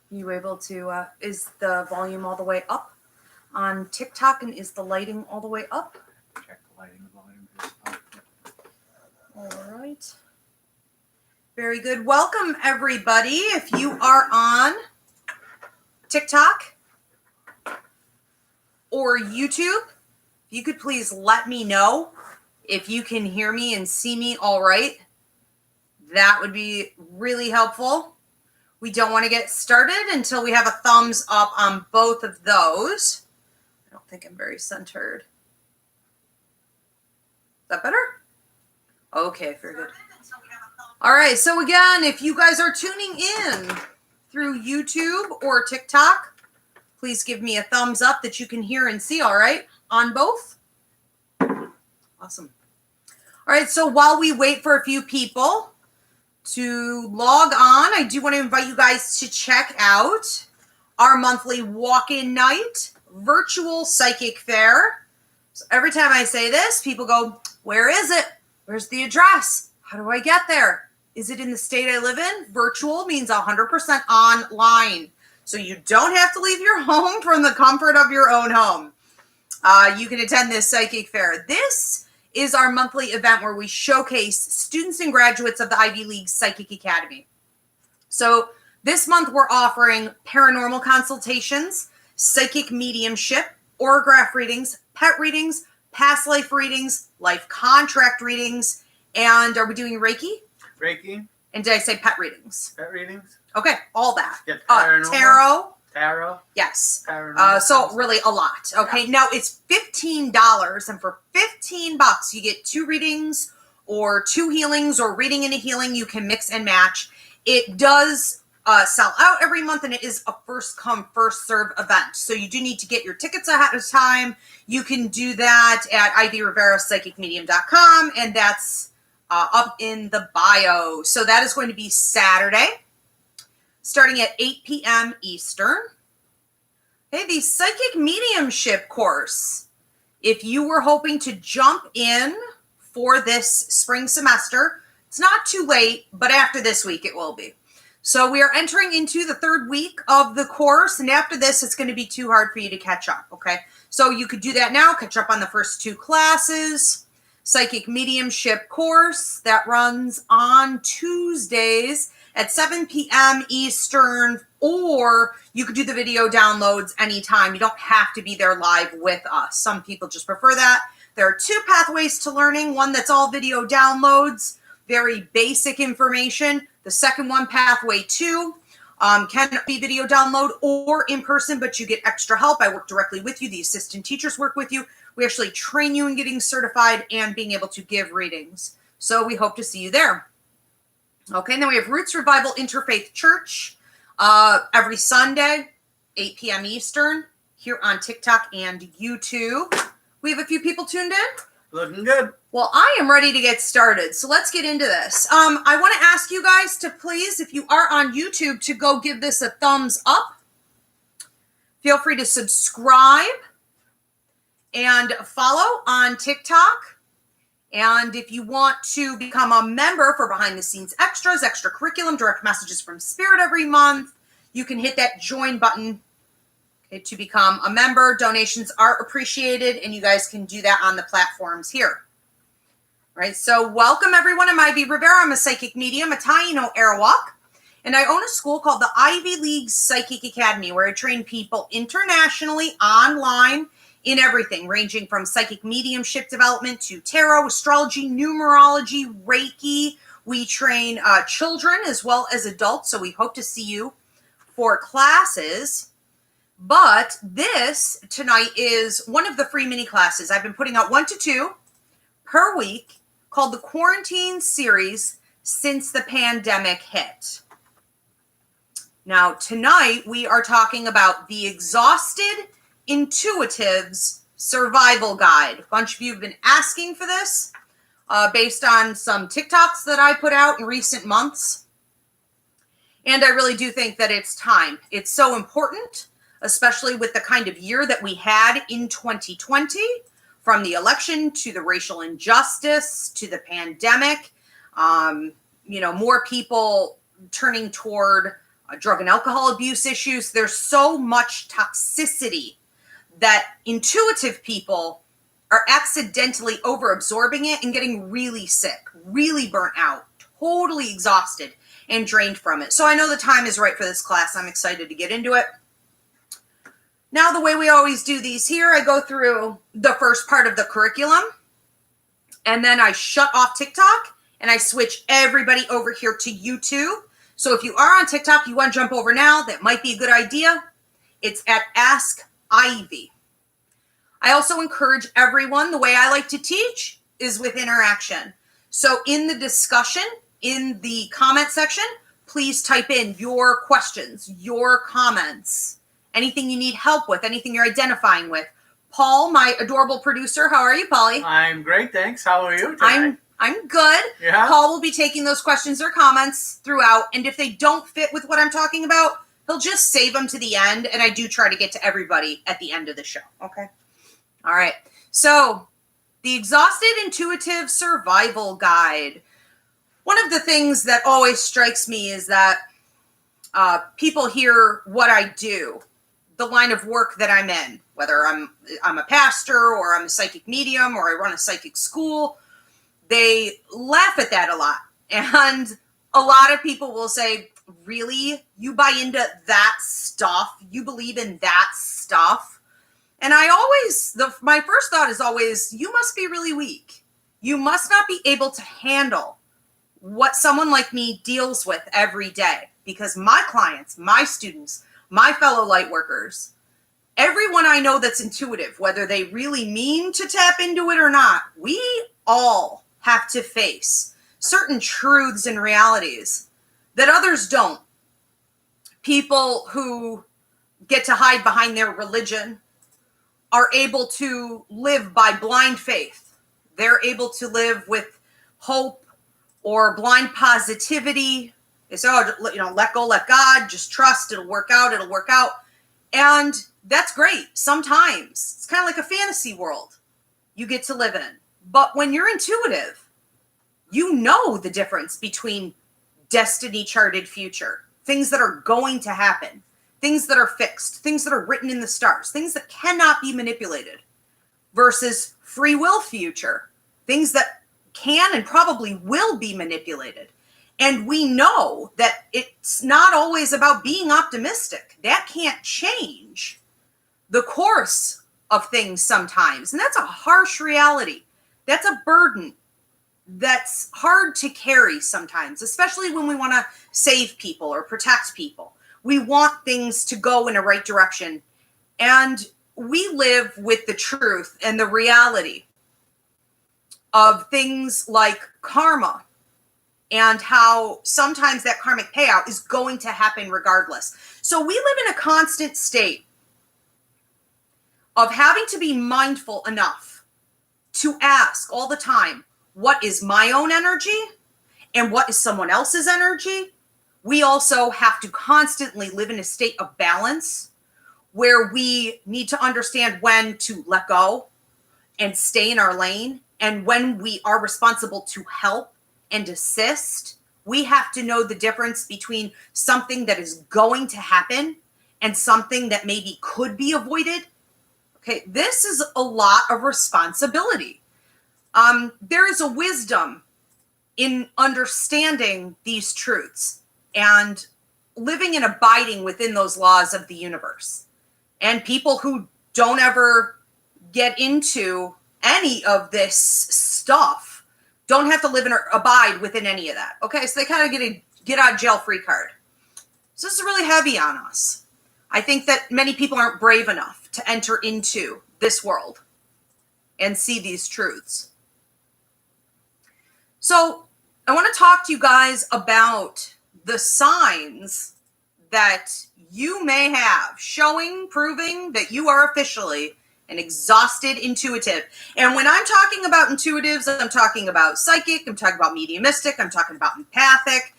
You able to, is the volume all the way up on TikTok, and is the lighting all the way up? Check the lighting, the volume is up. All right. Very good. Welcome, everybody. If you are on TikTok or YouTube, if you could please let me know if you can hear me and see me all right. That would be really helpful. We don't want to get started until we have a thumbs up on both of those. I don't think I'm very centered. Is that better? Okay, very good. All right, so again, if you guys are tuning in through YouTube or TikTok, please give me a thumbs up that you can hear and see, all right, on both. Awesome. All right, so while we wait for a few people to log on, I do want to invite you guys to check out our monthly walk-in night virtual psychic fair. So every time I say this, people go, where is it? Where's the address? How do I get there? Is it in the state I live in? Virtual means 100% online. So you don't have to leave your home from the comfort of your own home. You can attend this psychic fair. This is our monthly event where we showcase students and graduates of the Ivy League Psychic Academy. So this month we're offering paranormal consultations, psychic mediumship, orograph readings, pet readings, past life readings, life contract readings, and are we doing Reiki? Reiki. And did I say pet readings? Pet readings. Okay, all that. Yeah, paranormal. Tarot. Tarot. Yes. Paranormal. Really a lot. Okay. Yeah. Now it's $15, and for $15 you get 2 readings or 2 healings or reading and a healing. You can mix and match. It does sell out every month, and it is a first come, first serve event. So you do need to get your tickets ahead of time. You can do that at IvyRiveraPsychicMedium.com, and that's up in the bio. So that is going to be Saturday, starting at 8 p.m. Eastern. Hey, the Psychic Mediumship course. If you were hoping to jump in for this spring semester, it's not too late, but after this week it will be. So we are entering into the 3rd week of the course, and after this it's going to be too hard for you to catch up, okay? So you could do that now, catch up on the first 2 classes. Psychic Mediumship course that runs on Tuesdays at 7 p.m. Eastern, or you could do the video downloads anytime. You don't have to be there live with us. Some people just prefer that. There are 2 pathways to learning. One that's all video downloads, very basic information. The second one, pathway 2, can be video download or in person, but you get extra help. I work directly with you. The assistant teachers work with you. We actually train you in getting certified and being able to give readings. So we hope to see you there. Okay, and then we have Roots Revival Interfaith Church every Sunday, 8 p.m. Eastern, here on TikTok and YouTube. We have a few people tuned in. Looking good. Well, I am ready to get started, so let's get into this. I want to ask you guys to please, if you are on YouTube, to go give this a thumbs up. Feel free to subscribe and follow on TikTok. And if you want to become a member for behind the scenes extras, extra curriculum, direct messages from Spirit every month, you can hit that join button, okay, to become a member. Donations are appreciated, and you guys can do that on the platforms here. All right, so welcome everyone. I'm Ivy Rivera. I'm a psychic medium, a Taino Arawak, and I own a school called the Ivy League Psychic Academy, where I train people internationally, online, in everything, ranging from psychic mediumship development to tarot, astrology, numerology, Reiki. We train children as well as adults, so we hope to see you for classes. But this tonight is one of the free mini classes. I've been putting out 1 to 2 per week called the Quarantine Series since the pandemic hit. Now, tonight we are talking about the Exhausted Intuitives Survival Guide. A bunch of you have been asking for this based on some TikToks that I put out in recent months. And I really do think that it's time. It's so important, especially with the kind of year that we had in 2020, from the election to the racial injustice to the pandemic. More people turning toward drug and alcohol abuse issues. There's so much toxicity that intuitive people are accidentally overabsorbing it and getting really sick, really burnt out, totally exhausted and drained from it. So I know the time is right for this class. I'm excited to get into it. Now, the way we always do these here, I go through the first part of the curriculum, and then I shut off TikTok, and I switch everybody over here to YouTube. So if you are on TikTok, you want to jump over now, that might be a good idea. It's at Ask Ivy. I also encourage everyone, the way I like to teach is with interaction. So in the discussion, in the comment section, please type in your questions, your comments, anything you need help with, anything you're identifying with. Paul, my adorable producer, how are you, Polly? I'm great, thanks. How are you today? I'm good. Yeah. Paul will be taking those questions or comments throughout, and if they don't fit with what I'm talking about, he'll just save them to the end, and I do try to get to everybody at the end of the show, okay? All right, so the Exhausted Intuitive Survival Guide. One of the things that always strikes me is that people hear what I do, the line of work that I'm in, whether I'm a pastor or I'm a psychic medium or I run a psychic school. They laugh at that a lot. And a lot of people will say, really? You buy into that stuff? You believe in that stuff? And my first thought is always, you must be really weak. You must not be able to handle what someone like me deals with every day. Because my clients, my students, my fellow light workers, everyone I know that's intuitive, whether they really mean to tap into it or not, we all have to face certain truths and realities that others don't. People who get to hide behind their religion are able to live by blind faith. They're able to live with hope or blind positivity. They say, let go, let God, just trust, it'll work out. And that's great. Sometimes it's kind of like a fantasy world you get to live in. But when you're intuitive, you know the difference between destiny charted future, things that are going to happen, things that are fixed, things that are written in the stars, things that cannot be manipulated, versus free will future, things that can and probably will be manipulated. And we know that it's not always about being optimistic. That can't change the course of things sometimes. And that's a harsh reality. That's a burden that's hard to carry sometimes, especially when we want to save people or protect people. We want things to go in a right direction. And we live with the truth and the reality of things like karma and how sometimes that karmic payout is going to happen regardless. So we live in a constant state of having to be mindful enough to ask all the time, what is my own energy and what is someone else's energy? We also have to constantly live in a state of balance where we need to understand when to let go and stay in our lane. And when we are responsible to help and assist, we have to know the difference between something that is going to happen and something that maybe could be avoided. Okay, this is a lot of responsibility. There is a wisdom in understanding these truths and living and abiding within those laws of the universe. And people who don't ever get into any of this stuff don't have to live and abide within any of that. Okay, so they kind of get a get out of jail free card. So this is really heavy on us. I think that many people aren't brave enough to enter into this world and see these truths. So I want to talk to you guys about the signs that you may have proving that you are officially an exhausted intuitive. And when I'm talking about intuitives, I'm talking about psychic, I'm talking about mediumistic, I'm talking about empathic.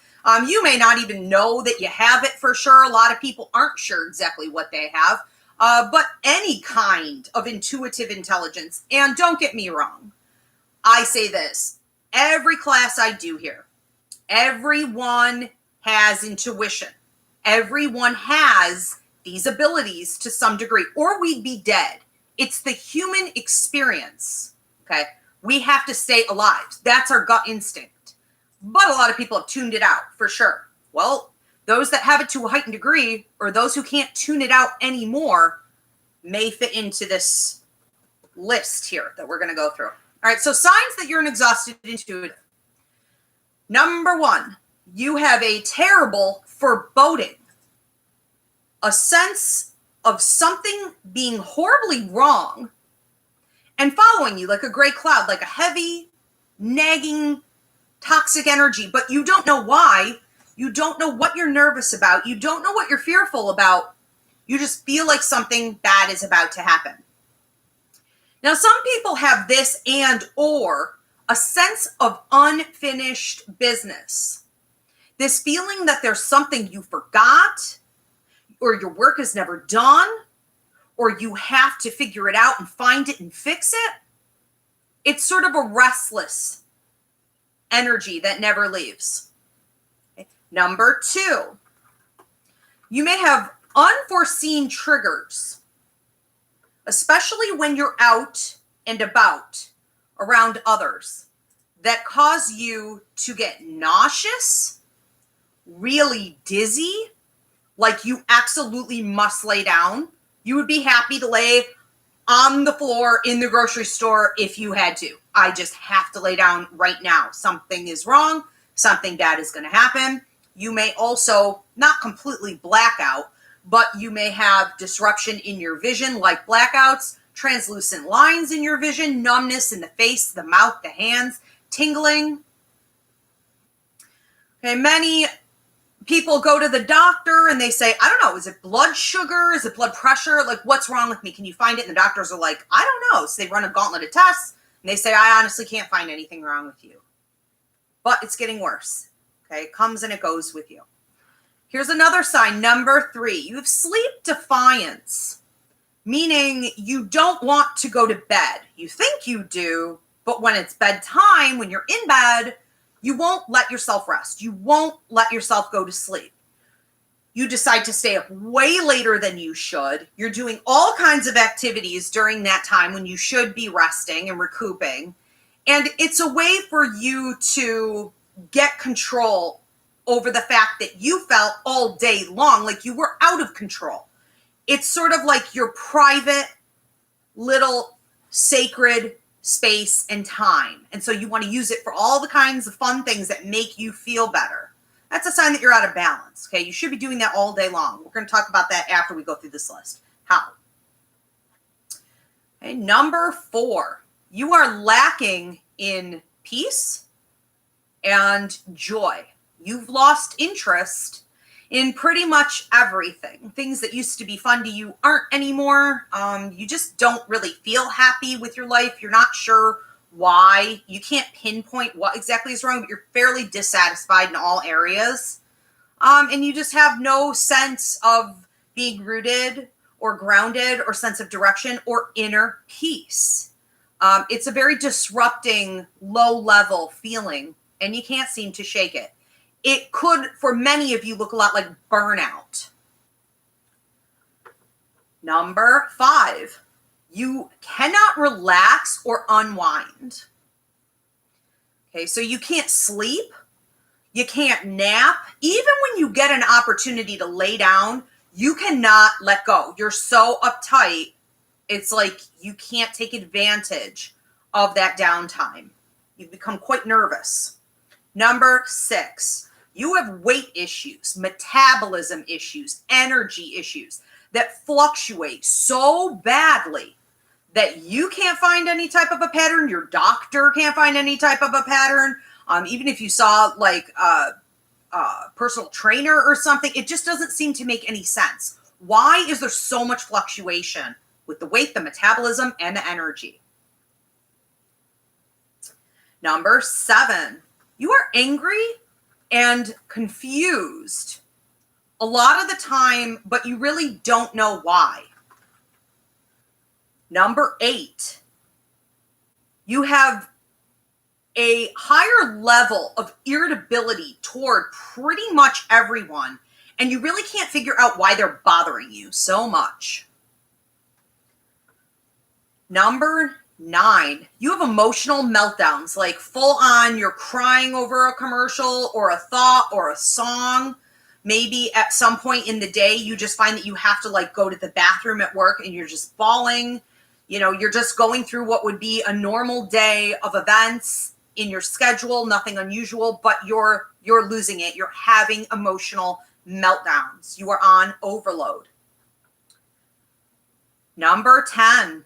You may not even know that you have it for sure. A lot of people aren't sure exactly what they have. But any kind of intuitive intelligence, and don't get me wrong, I say this, every class I do here, everyone has intuition. Everyone has these abilities to some degree, or we'd be dead. It's the human experience, okay? We have to stay alive. That's our gut instinct. But a lot of people have tuned it out, for sure. Well, those that have it to a heightened degree, or those who can't tune it out anymore, may fit into this list here that we're going to go through. All right, so signs that you're an exhausted intuitive. Number 1, you have a terrible foreboding, a sense of something being horribly wrong and following you like a gray cloud, like a heavy, nagging, toxic energy, but you don't know why. You don't know what you're nervous about. You don't know what you're fearful about. You just feel like something bad is about to happen. Now, some people have this and or a sense of unfinished business. This feeling that there's something you forgot, or your work is never done, or you have to figure it out and find it and fix it. It's sort of a restless energy that never leaves. Okay. Number 2, you may have unforeseen triggers, especially when you're out and about around others, that cause you to get nauseous, really dizzy, like you absolutely must lay down. You would be happy to lay on the floor in the grocery store if you had to. I just have to lay down right now. Something is wrong. Something bad is going to happen. You may also not completely black out, but you may have disruption in your vision, like blackouts, translucent lines in your vision, numbness in the face, the mouth, the hands, tingling. Okay, many people go to the doctor and they say, I don't know, is it blood sugar? Is it blood pressure? Like, what's wrong with me? Can you find it? And the doctors are like, I don't know. So they run a gauntlet of tests and they say, I honestly can't find anything wrong with you. But it's getting worse. Okay, it comes and it goes with you. Here's another sign, number 3. You have sleep defiance, meaning you don't want to go to bed. You think you do, but when it's bedtime, when you're in bed, you won't let yourself rest. You won't let yourself go to sleep. You decide to stay up way later than you should. You're doing all kinds of activities during that time when you should be resting and recouping. And it's a way for you to get control over the fact that you felt all day long like you were out of control. It's sort of like your private little sacred space and time. And so you want to use it for all the kinds of fun things that make you feel better. That's a sign that you're out of balance. Okay, you should be doing that all day long. We're going to talk about that after we go through this list. How? Okay, number 4, you are lacking in peace and joy. You've lost interest in pretty much everything. Things that used to be fun to you aren't anymore. You just don't really feel happy with your life. You're not sure why. You can't pinpoint what exactly is wrong, but you're fairly dissatisfied in all areas. And you just have no sense of being rooted or grounded or sense of direction or inner peace. It's a very disrupting, low-level feeling, and you can't seem to shake it. It could, for many of you, look a lot like burnout. Number 5, you cannot relax or unwind. Okay, so you can't sleep, you can't nap. Even when you get an opportunity to lay down, you cannot let go. You're so uptight, it's like you can't take advantage of that downtime. You become quite nervous. Number 6, you have weight issues, metabolism issues, energy issues that fluctuate so badly that you can't find any type of a pattern. Your doctor can't find any type of a pattern. Even if you saw like a personal trainer or something, it just doesn't seem to make any sense. Why is there so much fluctuation with the weight, the metabolism, and the energy? Number 7, you are angry and confused a lot of the time, but you really don't know why. Number 8, you have a higher level of irritability toward pretty much everyone, and you really can't figure out why they're bothering you so much. Number 9, you have emotional meltdowns, like full on, you're crying over a commercial or a thought or a song. Maybe at some point in the day, you just find that you have to like go to the bathroom at work and you're just bawling. You know, you're just going through what would be a normal day of events in your schedule, nothing unusual, but you're losing it. You're having emotional meltdowns. You are on overload. Number 10,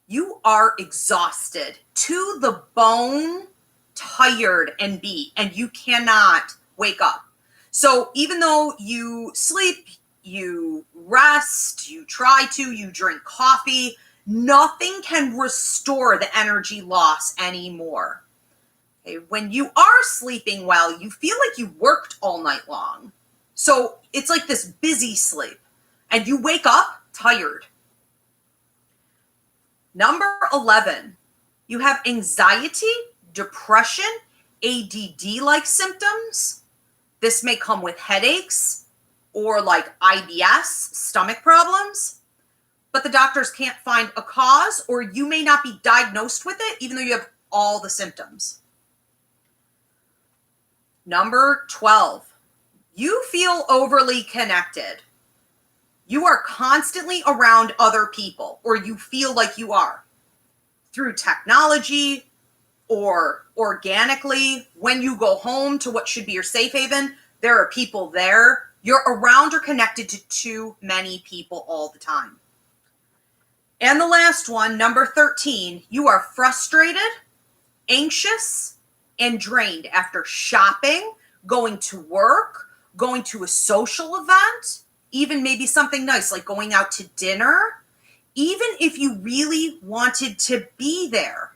you are exhausted to the bone, tired and beat, and you cannot wake up. So even though you sleep, you rest, you try to, you drink coffee, nothing can restore the energy loss anymore. Okay? When you are sleeping well, you feel like you worked all night long. So it's like this busy sleep, and you wake up tired. Number 11, you have anxiety, depression, ADD-like symptoms. This may come with headaches or like IBS, stomach problems, but the doctors can't find a cause, or you may not be diagnosed with it, even though you have all the symptoms. Number 12, you feel overly connected. You are constantly around other people, or you feel like you are, through technology or organically. When you go home to what should be your safe haven, there are people there. You're around or connected to too many people all the time. And the last one, number 13, you are frustrated, anxious, and drained after shopping, going to work, going to a social event, even maybe something nice like going out to dinner, even if you really wanted to be there.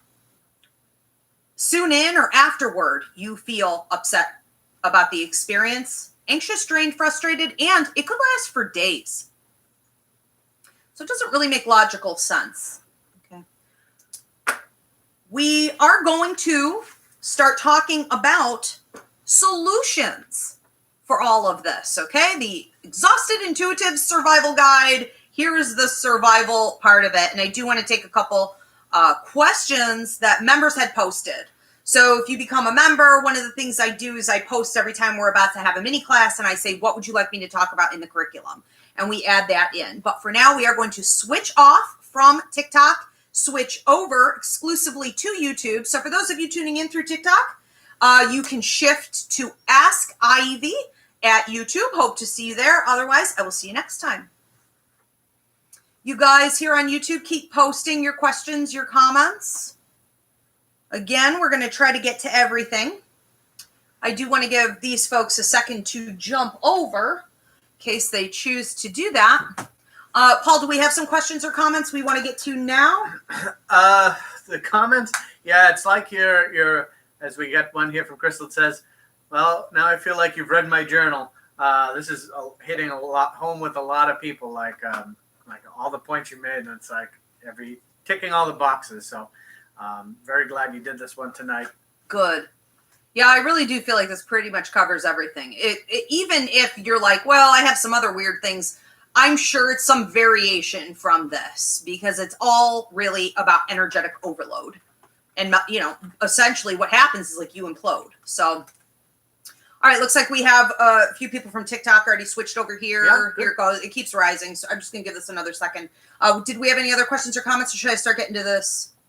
Soon in or afterward, you feel upset about the experience, anxious, drained, frustrated, and it could last for days. So it doesn't really make logical sense. Okay. We are going to start talking about solutions for all of this, okay? The Exhausted Intuitive Survival Guide. Here is the survival part of it. And I do want to take a couple questions that members had posted. So if you become a member, one of the things I do is I post every time we're about to have a mini class, and I say, what would you like me to talk about in the curriculum? And we add that in. But for now, we are going to switch off from TikTok, switch over exclusively to YouTube. So for those of you tuning in through TikTok, you can shift to Ask Ivy at YouTube. Hope to see you there. Otherwise, I will see you next time. You guys here on YouTube, keep posting your questions, your comments. Again, we're going to try to get to everything. I do want to give these folks a second to jump over in case they choose to do that. Paul, do we have some questions or comments we want to get to now? The comments, yeah, it's like you're, as we get one here from Crystal, it says, well, now I feel like you've read my journal. This is hitting a lot home with a lot of people, like all the points you made, and it's like ticking all the boxes. So very glad you did this one tonight. Good. Yeah, I really do feel like this pretty much covers everything. Even if you're like, well, I have some other weird things, I'm sure it's some variation from this, because it's all really about energetic overload. And, essentially what happens is like you implode. So, all right, looks like we have a few people from TikTok already switched over here. Yeah, here it goes. It keeps rising. So I'm just going to give this another second. Did we have any other questions or comments, or should I start getting to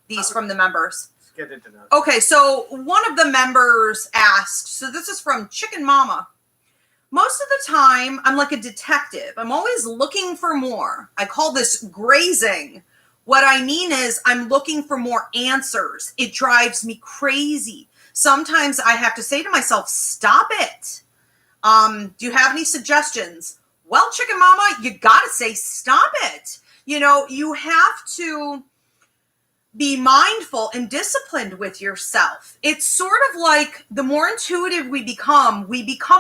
these from the members? Let's get into that. Okay, so one of the members asked, so this is from Chicken Mama. Most of the time, I'm like a detective. I'm always looking for more. I call this grazing. What I mean is I'm looking for more answers. It drives me crazy. Sometimes I have to say to myself, stop it. Do you have any suggestions? Well, Chicken Mama, you got to say, stop it. You have to be mindful and disciplined with yourself. It's sort of like the more intuitive we become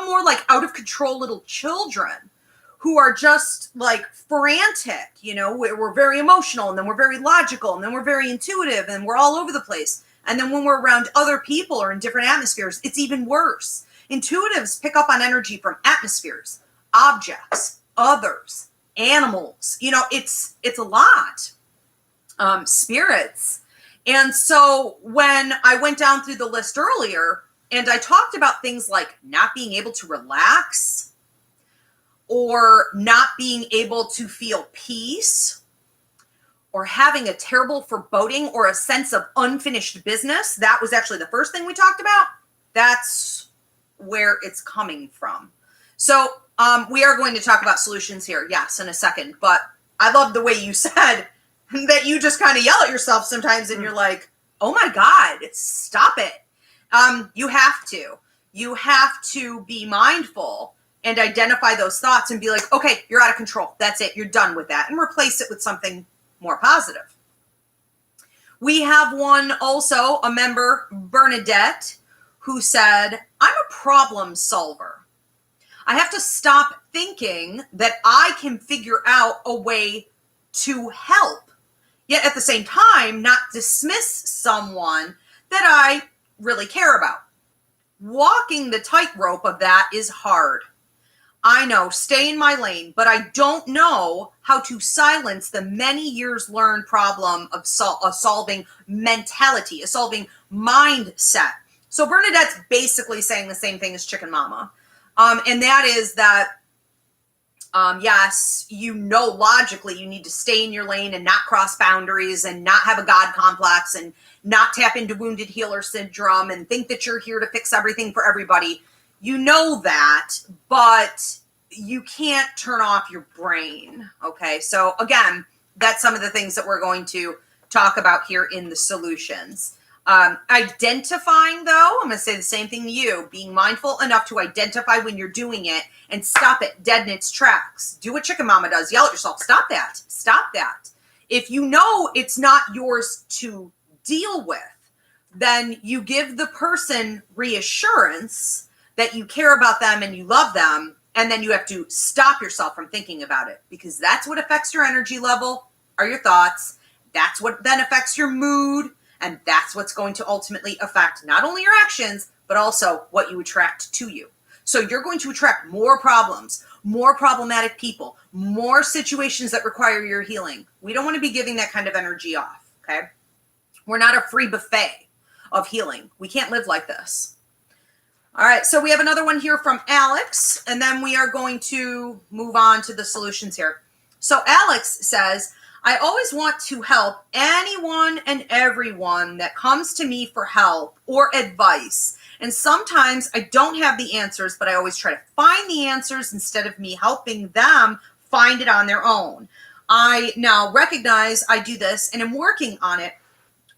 more like out of control little children who are just like frantic. We're very emotional, and then we're very logical, and then we're very intuitive, and we're all over the place. And then when we're around other people or in different atmospheres, it's even worse. Intuitives pick up on energy from atmospheres, objects, others, animals. You know, it's a lot. Spirits. And so when I went down through the list earlier and I talked about things like not being able to relax or not being able to feel peace or having a terrible foreboding or a sense of unfinished business, that was actually the first thing we talked about. That's where it's coming from. So we are going to talk about solutions here, yes, in a second. But I love the way you said that you just kind of yell at yourself sometimes and you're like, oh my God, stop it. You have to. You have to be mindful and identify those thoughts and be like, okay, you're out of control. That's it. You're done with that. And replace it with something more positive. We have one also, a member, Bernadette, who said, I'm a problem solver. I have to stop thinking that I can figure out a way to help, yet at the same time, not dismiss someone that I really care about. Walking the tightrope of that is hard. I know, stay in my lane, but I don't know how to silence the many years learned problem of solving mentality, a solving mindset. So Bernadette's basically saying the same thing as Chicken Mama. And that is that, yes, you know, logically you need to stay in your lane and not cross boundaries and not have a God complex and not tap into wounded healer syndrome and think that you're here to fix everything for everybody. You know that, but you can't turn off your brain. Okay. So again, that's some of the things that we're going to talk about here in the solutions. Identifying, though, I'm going to say the same thing to you, being mindful enough to identify when you're doing it and stop it dead in its tracks. Do what Chicken Mama does. Yell at yourself. Stop that. Stop that. If you know it's not yours to deal with, then you give the person reassurance that you care about them and you love them. And then you have to stop yourself from thinking about it, because that's what affects your energy level, are your thoughts. That's what then affects your mood. And that's what's going to ultimately affect not only your actions, but also what you attract to you. So you're going to attract more problems, more problematic people, more situations that require your healing. We don't want to be giving that kind of energy off, okay? We're not a free buffet of healing. We can't live like this. All right, so we have another one here from Alex, and then we are going to move on to the solutions here. So Alex says, I always want to help anyone and everyone that comes to me for help or advice. And sometimes I don't have the answers, but I always try to find the answers instead of me helping them find it on their own. I now recognize I do this and I'm working on it,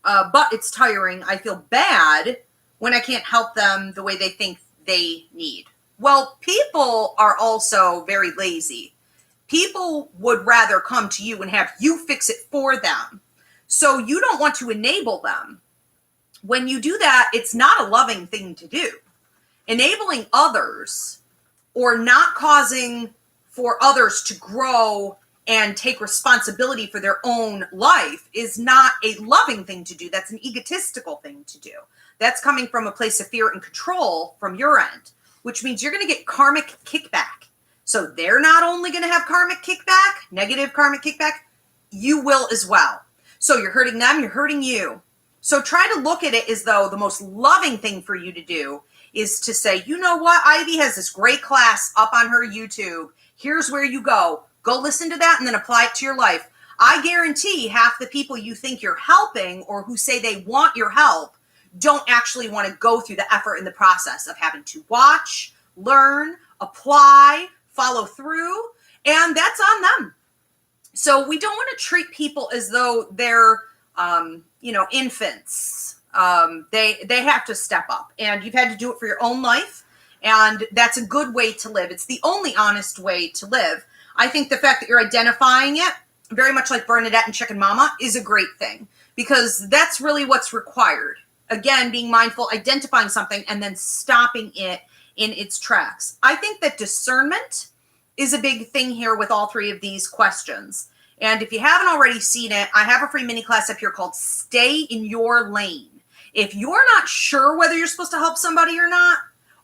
but it's tiring. I feel bad when I can't help them the way they think they need. Well, people are also very lazy. People would rather come to you and have you fix it for them. So you don't want to enable them. When you do that, it's not a loving thing to do. Enabling others or not causing for others to grow and take responsibility for their own life is not a loving thing to do. That's an egotistical thing to do. That's coming from a place of fear and control from your end, which means you're going to get karmic kickback. So they're not only going to have karmic kickback, negative karmic kickback, you will as well. So you're hurting them, you're hurting you. So try to look at it as though the most loving thing for you to do is to say, you know what, Ivy has this great class up on her YouTube. Here's where you go. Go listen to that and then apply it to your life. I guarantee half the people you think you're helping or who say they want your help don't actually want to go through the effort in the process of having to watch, learn, apply, follow through, and that's on them. So we don't want to treat people as though they're, infants. They have to step up, and you've had to do it for your own life, and that's a good way to live. It's the only honest way to live. I think the fact that you're identifying it, very much like Bernadette and Chicken Mama, is a great thing, because that's really what's required. Again, being mindful, identifying something, and then stopping it in its tracks. I think that discernment is a big thing here with all three of these questions. And if you haven't already seen it, I have a free mini class up here called Stay in Your Lane. If you're not sure whether you're supposed to help somebody or not,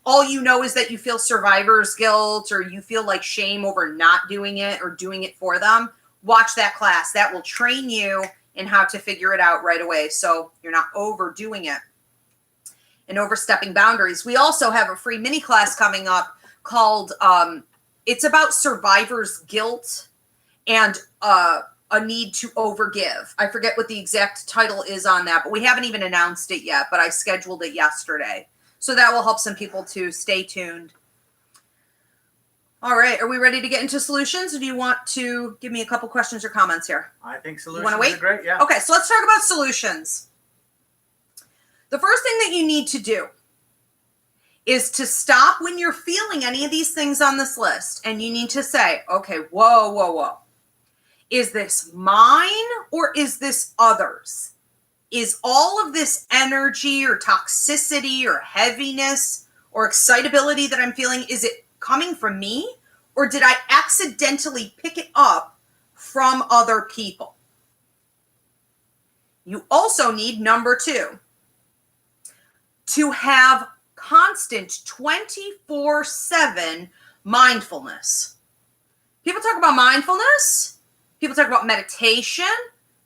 all you know is that you feel survivor's guilt or you feel like shame over not doing it or doing it for them, watch that class. That will train you in how to figure it out right away so you're not overdoing it and overstepping boundaries. We also have a free mini class coming up called it's about survivor's guilt and a need to overgive. I forget what the exact title is on that, but we haven't even announced it yet, but I scheduled it yesterday. So that will help some people to stay tuned. All right. Are we ready to get into solutions? Or do you want to give me a couple questions or comments here? I think solutions are great. Yeah. Okay. So let's talk about solutions. The first thing that you need to do is to stop when you're feeling any of these things on this list. And you need to say, okay, whoa, whoa, whoa. Is this mine or is this others? Is all of this energy or toxicity or heaviness or excitability that I'm feeling, is it coming from me? Or did I accidentally pick it up from other people? You also need, number 2, to have constant 24/7 mindfulness. People talk about mindfulness. People talk about meditation.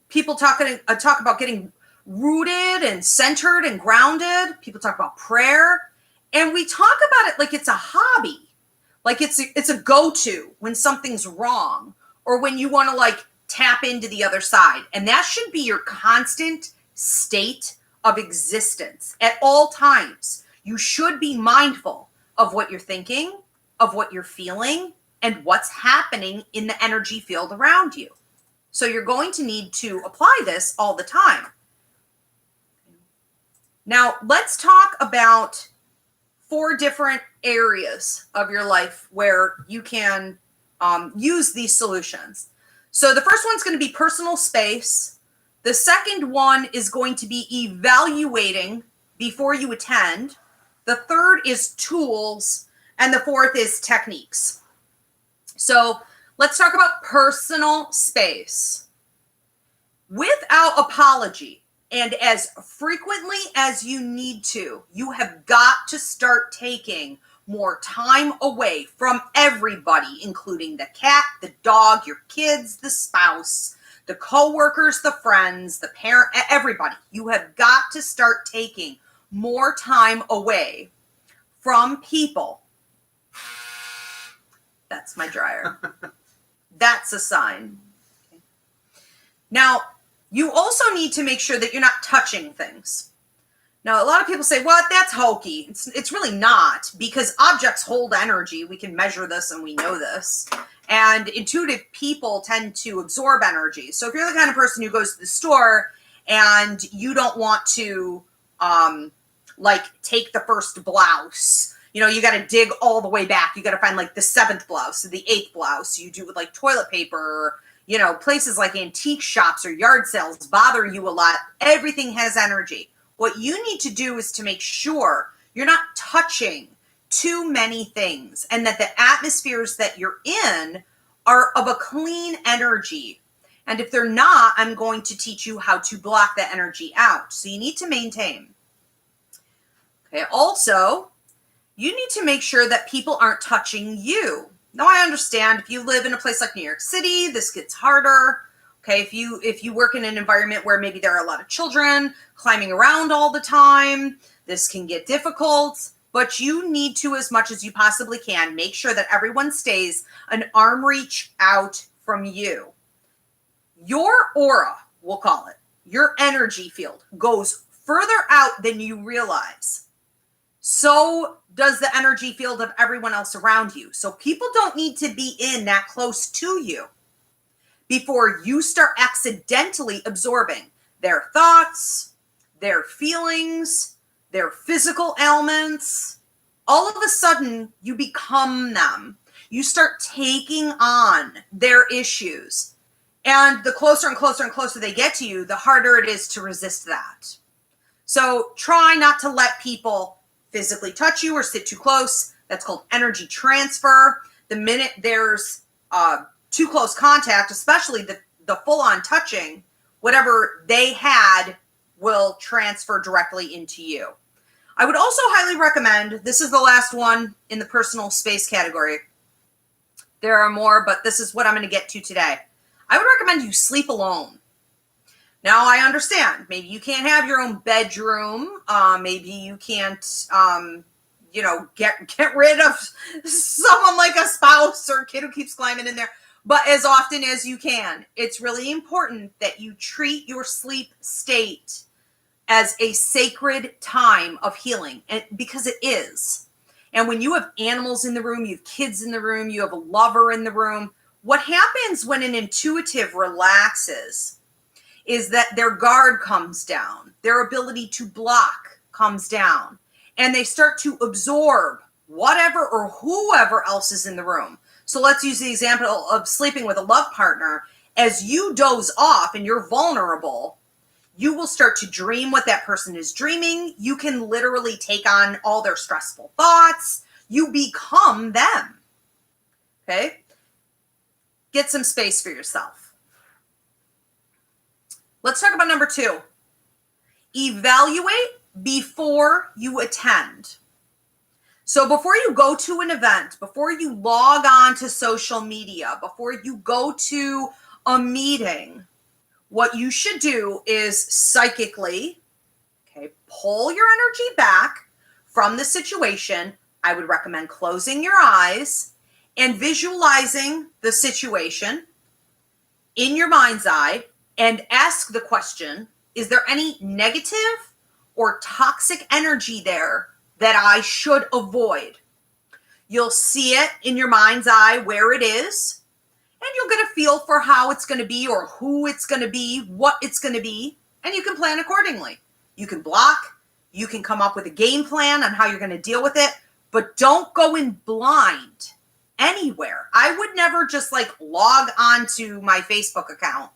People talk about getting rooted and centered and grounded. People talk about prayer. And we talk about it like it's a hobby. Like it's a go-to when something's wrong or when you want to like tap into the other side. And that should be your constant state of existence at all times. You should be mindful of what you're thinking, of what you're feeling, and what's happening in the energy field around you. So you're going to need to apply this all the time. Now, let's talk about 4 different areas of your life where you can use these solutions. So the first one's going to be personal space. The second one is going to be evaluating before you attend. The third is tools. And the fourth is techniques. So let's talk about personal space. Without apology, and as frequently as you need to, you have got to start taking more time away from everybody, including the cat, the dog, your kids, the spouse, the coworkers, the friends, the parent, everybody. You have got to start taking more time away from people. That's my dryer. That's a sign. Okay. Now, you also need to make sure that you're not touching things. Now, a lot of people say, "What? That's hokey." It's really not, because objects hold energy. We can measure this and we know this. And intuitive people tend to absorb energy. So if you're the kind of person who goes to the store and you don't want to like take the first blouse, you know, you got to dig all the way back. You got to find like the 7th blouse or the 8th blouse. You do with like toilet paper, or, you know, places like antique shops or yard sales bother you a lot. Everything has energy. What you need to do is to make sure you're not touching too many things and that the atmospheres that you're in are of a clean energy. And if they're not, I'm going to teach you how to block that energy out. So you need to maintain. Okay. Also, you need to make sure that people aren't touching you. Now, I understand if you live in a place like New York City, this gets harder. Okay, if you work in an environment where maybe there are a lot of children climbing around all the time, this can get difficult. But you need to, as much as you possibly can, make sure that everyone stays an arm reach out from you. Your aura, we'll call it, your energy field, goes further out than you realize. So does the energy field of everyone else around you. So people don't need to be in that close to you before you start accidentally absorbing their thoughts, their feelings, their physical ailments. All of a sudden, you become them. You start taking on their issues. And the closer and closer and closer they get to you, the harder it is to resist that. So try not to let people physically touch you or sit too close. That's called energy transfer. The minute there's too close contact, especially the full-on touching, whatever they had will transfer directly into you. I would also highly recommend, this is the last one in the personal space category. There are more, but this is what I'm going to get to today. I would recommend you sleep alone. Now, I understand. Maybe you can't have your own bedroom. Maybe you can't, get rid of someone like a spouse or a kid who keeps climbing in there. But as often as you can, it's really important that you treat your sleep state as a sacred time of healing, and because it is. And when you have animals in the room, you have kids in the room, you have a lover in the room, what happens when an intuitive relaxes is that their guard comes down, their ability to block comes down, and they start to absorb whatever or whoever else is in the room. So let's use the example of sleeping with a love partner. As you doze off and you're vulnerable, you will start to dream what that person is dreaming. You can literally take on all their stressful thoughts. You become them. Okay? Get some space for yourself. Let's talk about number 2. Evaluate before you attend. So before you go to an event, before you log on to social media, before you go to a meeting, what you should do is psychically, pull your energy back from the situation. I would recommend closing your eyes and visualizing the situation in your mind's eye and ask the question, is there any negative or toxic energy there that I should avoid? You'll see it in your mind's eye where it is, and you'll get a feel for how it's going to be or who it's going to be, what it's going to be, and you can plan accordingly. You can block, you can come up with a game plan on how you're going to deal with it, but don't go in blind anywhere. I would never just log onto my Facebook account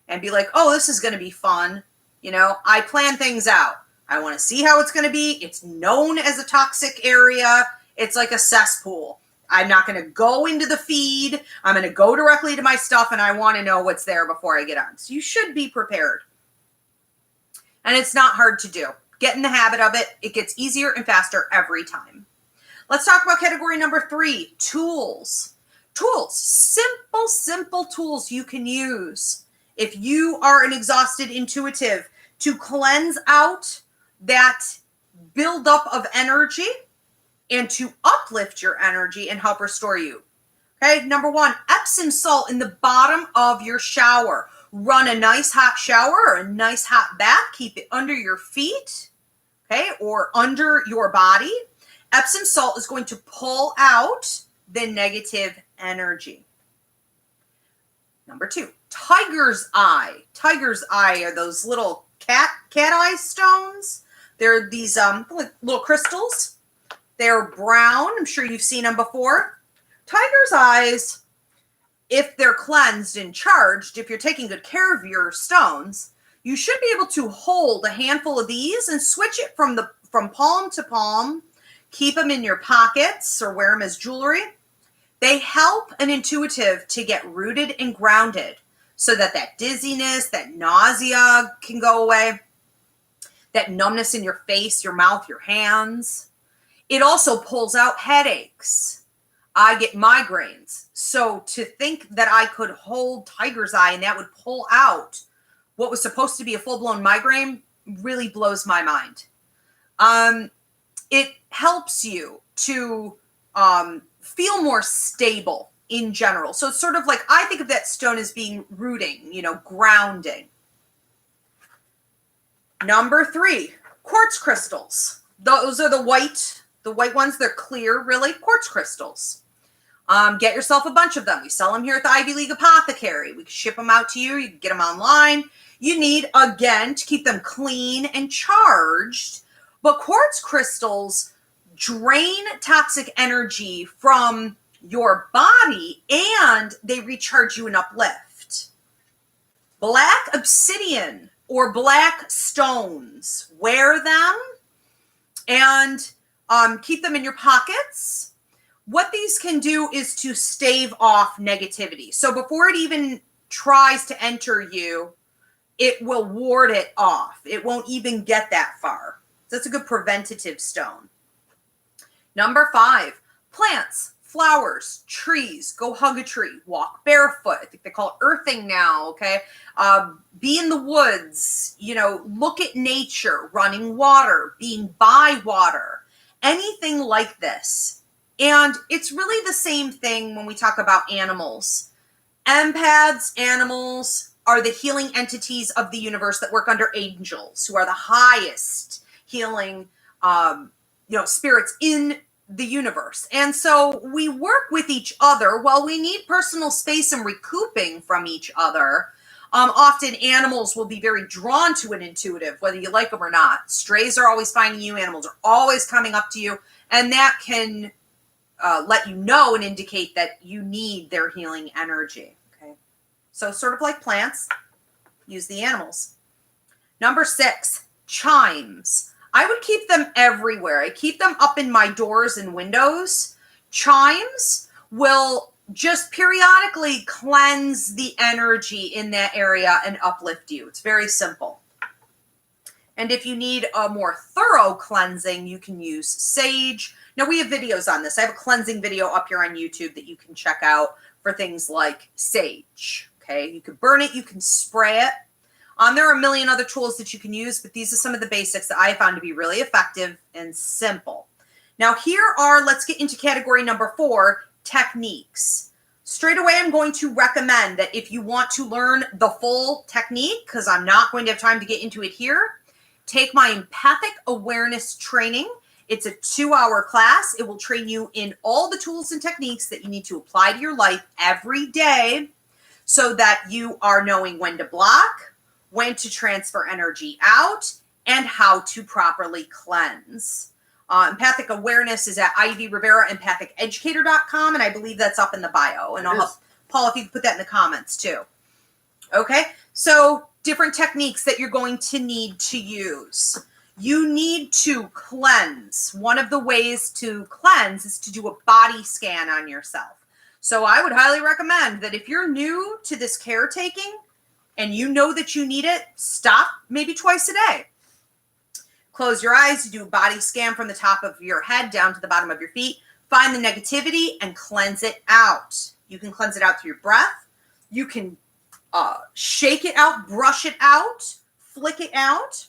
and be like, oh, this is going to be fun. I plan things out. I want to see how it's going to be. It's known as a toxic area. It's like a cesspool. I'm not going to go into the feed. I'm going to go directly to my stuff, and I want to know what's there before I get on. So you should be prepared. And it's not hard to do. Get in the habit of it. It gets easier and faster every time. Let's talk about category number 3, tools. Tools, simple tools you can use if you are an exhausted intuitive to cleanse out that buildup of energy and to uplift your energy and help restore you. Okay, number 1, Epsom salt in the bottom of your shower. Run a nice hot shower or a nice hot bath. Keep it under your feet, okay, or under your body. Epsom salt is going to pull out the negative energy. Number 2, tiger's eye. Tiger's eye are those little cat eye stones. They're these little crystals. They're brown. I'm sure you've seen them before. Tiger's eyes, if they're cleansed and charged, if you're taking good care of your stones, you should be able to hold a handful of these and switch it from palm to palm. Keep them in your pockets or wear them as jewelry. They help an intuitive to get rooted and grounded so that dizziness, that nausea can go away, that numbness in your face, your mouth, your hands. It also pulls out headaches. I get migraines. So to think that I could hold tiger's eye and that would pull out what was supposed to be a full-blown migraine really blows my mind. It helps you to feel more stable in general. So it's sort of like, I think of that stone as being rooting, grounding. Number 3, quartz crystals. Those are the white ones. They're clear, really, quartz crystals. Get yourself a bunch of them. We sell them here at the Ivy League Apothecary. We can ship them out to you. You can get them online. You need, again, to keep them clean and charged. But quartz crystals drain toxic energy from your body and they recharge you and uplift. Black obsidian or black stones. Wear them and keep them in your pockets. What these can do is to stave off negativity. So before it even tries to enter you, it will ward it off. It won't even get that far. So that's a good preventative stone. Number 5, plants, flowers, trees. Go hug a tree, walk barefoot. I think they call it earthing now, okay? Be in the woods, look at nature, running water, being by water, anything like this. And it's really the same thing when we talk about animals. Empaths, animals, are the healing entities of the universe that work under angels, who are the highest healing spirits in the universe. And so we work with each other. While we need personal space and recouping from each other, often animals will be very drawn to an intuitive, whether you like them or not. Strays are always finding you. Animals are always coming up to you. And that can let you know and indicate that you need their healing energy. Okay, so sort of like plants, use the animals. Number 6, chimes. I would keep them everywhere. I keep them up in my doors and windows. Chimes will just periodically cleanse the energy in that area and uplift you. It's very simple. And if you need a more thorough cleansing, you can use sage. Now, we have videos on this. I have a cleansing video up here on YouTube that you can check out for things like sage. Okay, you can burn it, you can spray it. There are a million other tools that you can use, but these are some of the basics that I found to be really effective and simple. Now, let's get into category number 4, techniques. Straight away, I'm going to recommend that if you want to learn the full technique, because I'm not going to have time to get into it here, take my empathic awareness training. It's a 2-hour class. It will train you in all the tools and techniques that you need to apply to your life every day so that you are knowing when to block, when to transfer energy out, and how to properly cleanse. Empathic awareness is at Ivy Rivera, empathiceducator.com, and I believe that's up in the bio. And I'll help, Paul, if you can put that in the comments too. Okay, so different techniques that you're going to need to use. You need to cleanse. One of the ways to cleanse is to do a body scan on yourself. So I would highly recommend that if you're new to this caretaking and you know that you need it, stop maybe twice a day. Close your eyes, you do a body scan from the top of your head down to the bottom of your feet. Find the negativity and cleanse it out. You can cleanse it out through your breath. You can shake it out, brush it out, flick it out.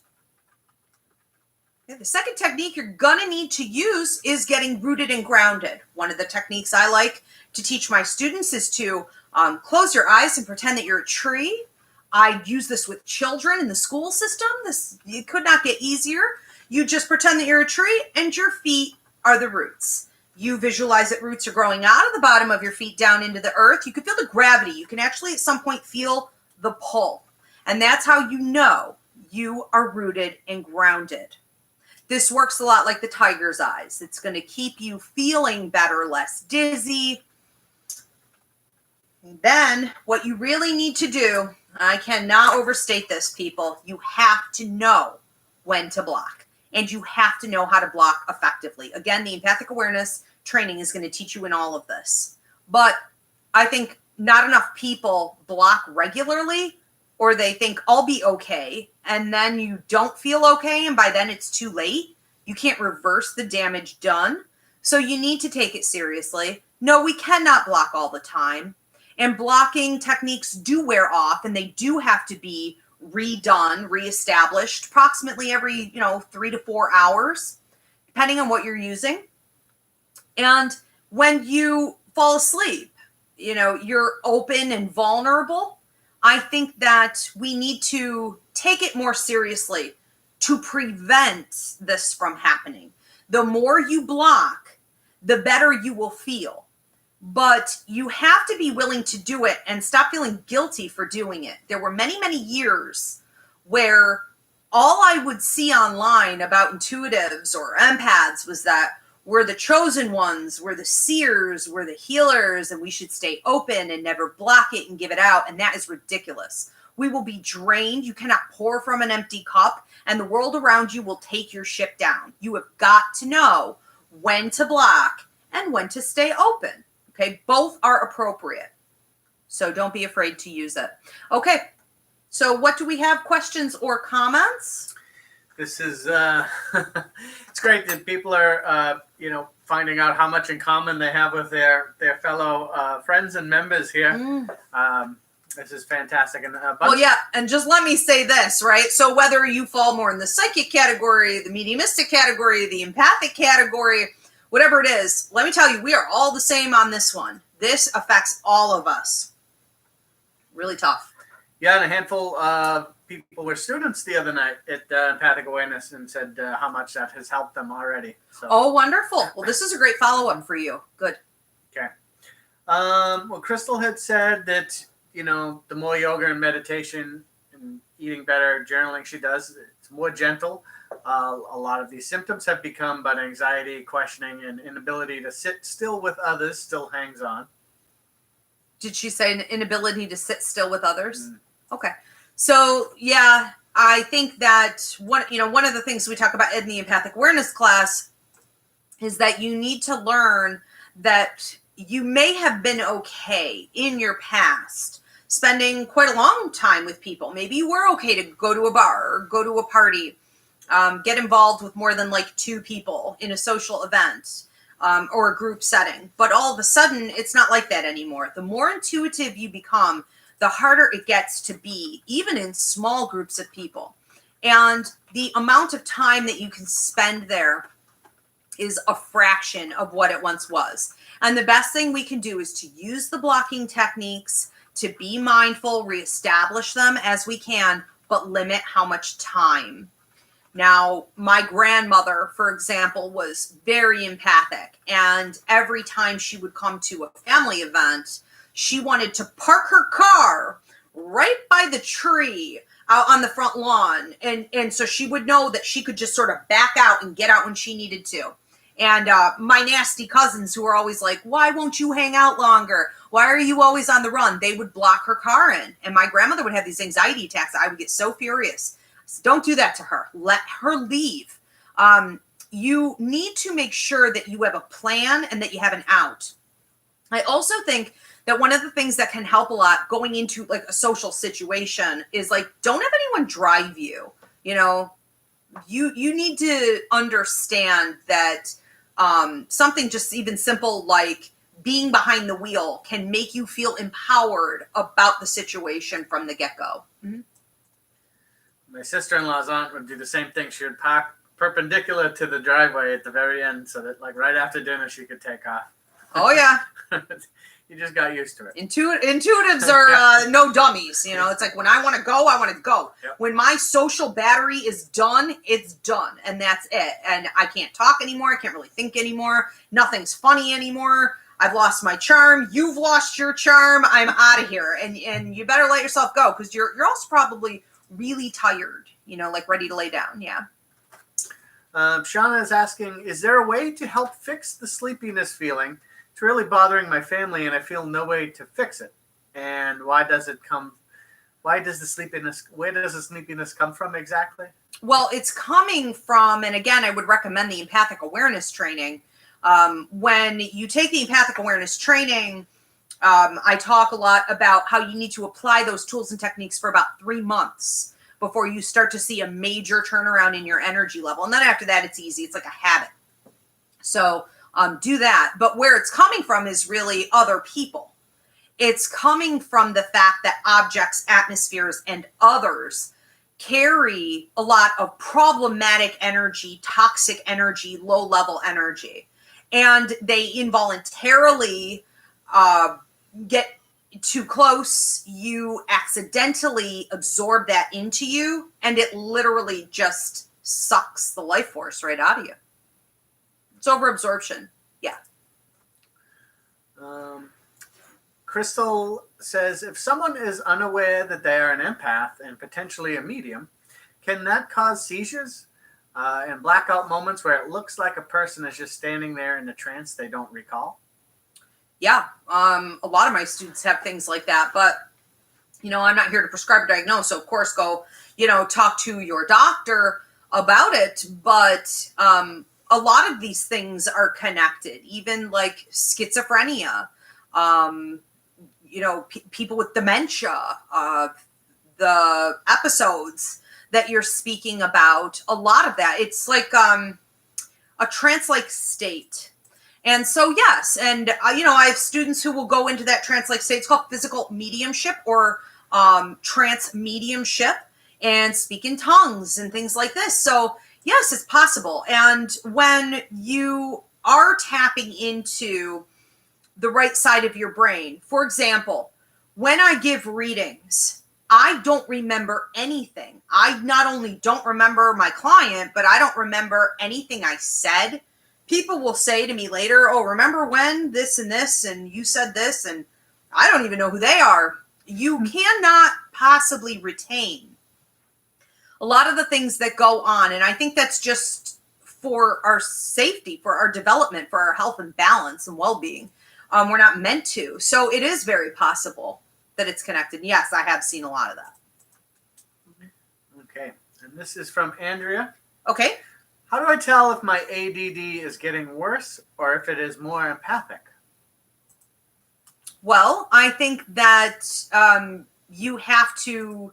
The second technique you're going to need to use is getting rooted and grounded. One of the techniques I like to teach my students is to close your eyes and pretend that you're a tree. I use this with children in the school system. It could not get easier. You just pretend that you're a tree and your feet are the roots. You visualize that roots are growing out of the bottom of your feet down into the earth. You can feel the gravity. You can actually at some point feel the pull. And that's how you know you are rooted and grounded. This works a lot like the tiger's eyes. It's going to keep you feeling better, less dizzy. And then what you really need to do, I cannot overstate this, people, you have to know when to block. And you have to know how to block effectively. Again, the empathic awareness training is going to teach you in all of this. But I think not enough people block regularly, or they think I'll be okay, and then you don't feel okay, and by then it's too late. You can't reverse the damage done. So you need to take it seriously. No, we cannot block all the time. And blocking techniques do wear off, and they do have to be redone, reestablished approximately every 3 to 4 hours, depending on what you're using. And when you fall asleep, you're open and vulnerable. I think that we need to take it more seriously to prevent this from happening. The more you block, the better you will feel. But you have to be willing to do it and stop feeling guilty for doing it. There were many, many years where all I would see online about intuitives or empaths was that we're the chosen ones, we're the seers, we're the healers, and we should stay open and never block it and give it out. And that is ridiculous. We will be drained. You cannot pour from an empty cup, and the world around you will take your ship down. You have got to know when to block and when to stay open. Okay, both are appropriate. So don't be afraid to use it. Okay, so what do we have? Questions or comments? This is it's great that people are finding out how much in common they have with their fellow friends and members here. This is fantastic. And well, yeah, and just let me say this, right? So whether you fall more in the psychic category, the mediumistic category, the empathic category, whatever it is, let me tell you, we are all the same on this one. This affects all of us. Really tough. Yeah, and a handful of people were students the other night at Empathic Awareness and said how much that has helped them already. So. Oh, wonderful. Well, this is a great follow-up for you. Good. Okay. Well, Crystal had said that, the more yoga and meditation and eating better, journaling she does, it's more gentle. A lot of these symptoms have become, but anxiety, questioning, and inability to sit still with others still hangs on. Did she say an inability to sit still with others? Okay. So, yeah, I think that one of the things we talk about in the empathic awareness class is that you need to learn that you may have been okay in your past spending quite a long time with people. Maybe you were okay to go to a bar or go to a party, get involved with more than like 2 people in a social event. Or a group setting. But all of a sudden, it's not like that anymore. The more intuitive you become, the harder it gets to be, even in small groups of people. And the amount of time that you can spend there is a fraction of what it once was. And the best thing we can do is to use the blocking techniques, to be mindful, reestablish them as we can, but limit how much time. Now, my grandmother, for example, was very empathic, and every time she would come to a family event, she wanted to park her car right by the tree out on the front lawn, and so she would know that she could just sort of back out and get out when she needed to. And my nasty cousins who were always like, why won't you hang out longer? Why are you always on the run? They would block her car in, and my grandmother would have these anxiety attacks. I would get so furious. Don't do that to her. Let her leave. You need to make sure that you have a plan and that you have an out. I also think that one of the things that can help a lot going into like a social situation is like, don't have anyone drive you. You need to understand that something just even simple like being behind the wheel can make you feel empowered about the situation from the get-go. Mm-hmm. My sister-in-law's aunt would do the same thing. She would park perpendicular to the driveway at the very end so that like right after dinner she could take off. Oh, yeah. You just got used to it. Intuitives are no dummies. It's like when I want to go, I want to go. Yep. When my social battery is done, it's done. And that's it. And I can't talk anymore. I can't really think anymore. Nothing's funny anymore. I've lost my charm. You've lost your charm. I'm out of here. And you better let yourself go because you're also probably really tired, like ready to lay down. Yeah. Shauna is asking, is there a way to help fix the sleepiness feeling? It's really bothering my family and I feel no way to fix it. And where does the sleepiness come from exactly? Well, it's coming from, and again, I would recommend the empathic awareness training. When you take the empathic awareness training, I talk a lot about how you need to apply those tools and techniques for about 3 months before you start to see a major turnaround in your energy level. And then after that, it's easy. It's like a habit. So do that. But where it's coming from is really other people. It's coming from the fact that objects, atmospheres, and others carry a lot of problematic energy, toxic energy, low-level energy. And they involuntarily get too close, you accidentally absorb that into you, and it literally just sucks the life force right out of you. It's overabsorption. Yeah. Crystal says, if someone is unaware that they are an empath and potentially a medium, can that cause seizures and blackout moments where it looks like a person is just standing there in a trance they don't recall? Yeah, a lot of my students have things like that, but, I'm not here to prescribe or diagnose, so of course go, talk to your doctor about it, but a lot of these things are connected, even like schizophrenia, people with dementia, the episodes that you're speaking about, a lot of that, it's like a trance-like state. And so, yes, and I have students who will go into that trance-like state. It's called physical mediumship or trance mediumship, and speak in tongues and things like this. So, yes, it's possible. And when you are tapping into the right side of your brain, for example, when I give readings, I don't remember anything. I not only don't remember my client, but I don't remember anything I said. People will say to me later, oh, remember when this and you said this, and I don't even know who they are. You cannot possibly retain a lot of the things that go on. And I think that's just for our safety, for our development, for our health and balance and well-being. We're not meant to. So it is very possible that it's connected. Yes, I have seen a lot of that. Okay. And this is from Andrea. Okay. How do I tell if my ADD is getting worse or if it is more empathic? Well, I think that you have to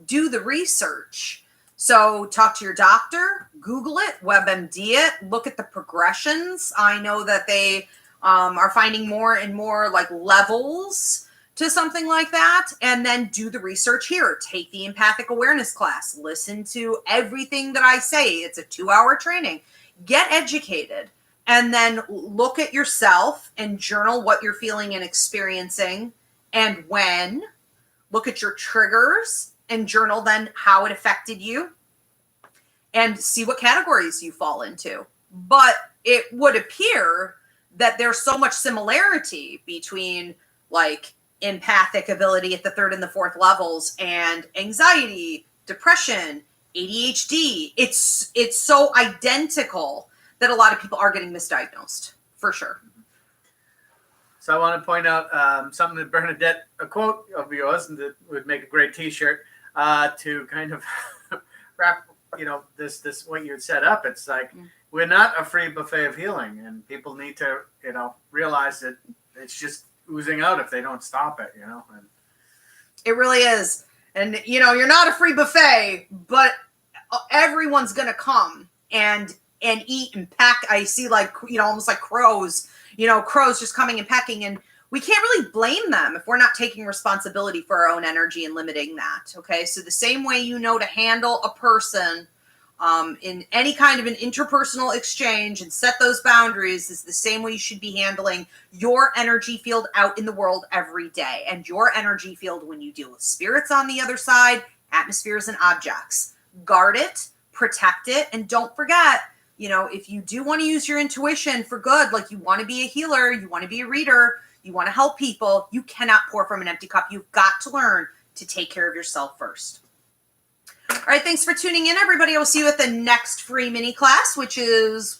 do the research. So talk to your doctor, Google it, WebMD it, look at the progressions. I know that they are finding more and more like levels to something like that, and then do the research here. Take the empathic awareness class. Listen to everything that I say. It's a 2-hour training. Get educated, and then look at yourself and journal what you're feeling and experiencing and when. Look at your triggers and journal then how it affected you and see what categories you fall into. But it would appear that there's so much similarity between like empathic ability at the 3rd and the 4th levels and anxiety, depression, ADHD. It's so identical that a lot of people are getting misdiagnosed, for sure. So I want to point out something that Bernadette, a quote of yours, and that would make a great T-shirt to kind of wrap, this what you had set up. It's like we're not a free buffet of healing, and people need to, realize that it's just oozing out if they don't stop it, And it really is. And, you're not a free buffet, but everyone's going to come and eat and peck. I see almost like crows, crows just coming and pecking. And we can't really blame them if we're not taking responsibility for our own energy and limiting that. Okay. So the same way, to handle a person in any kind of an interpersonal exchange and set those boundaries is the same way you should be handling your energy field out in the world every day. And your energy field when you deal with spirits on the other side, atmospheres and objects. Guard it, protect it, and don't forget, if you do want to use your intuition for good, like you want to be a healer, you want to be a reader, you want to help people, you cannot pour from an empty cup. You've got to learn to take care of yourself first. All right, thanks for tuning in, everybody. I will see you at the next free mini class, which is,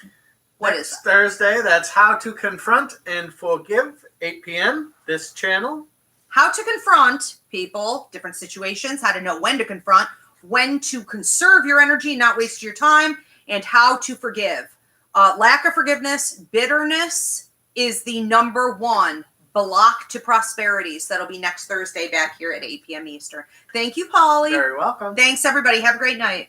next Thursday. That's How to Confront and Forgive, 8 p.m., this channel. How to confront people, different situations, how to know when to confront, when to conserve your energy, not waste your time, and how to forgive. Lack of forgiveness, bitterness is the number one block to prosperity. So that'll be next Thursday back here at 8 p.m. Eastern. Thank you, Polly. Very welcome. Thanks, everybody. Have a great night.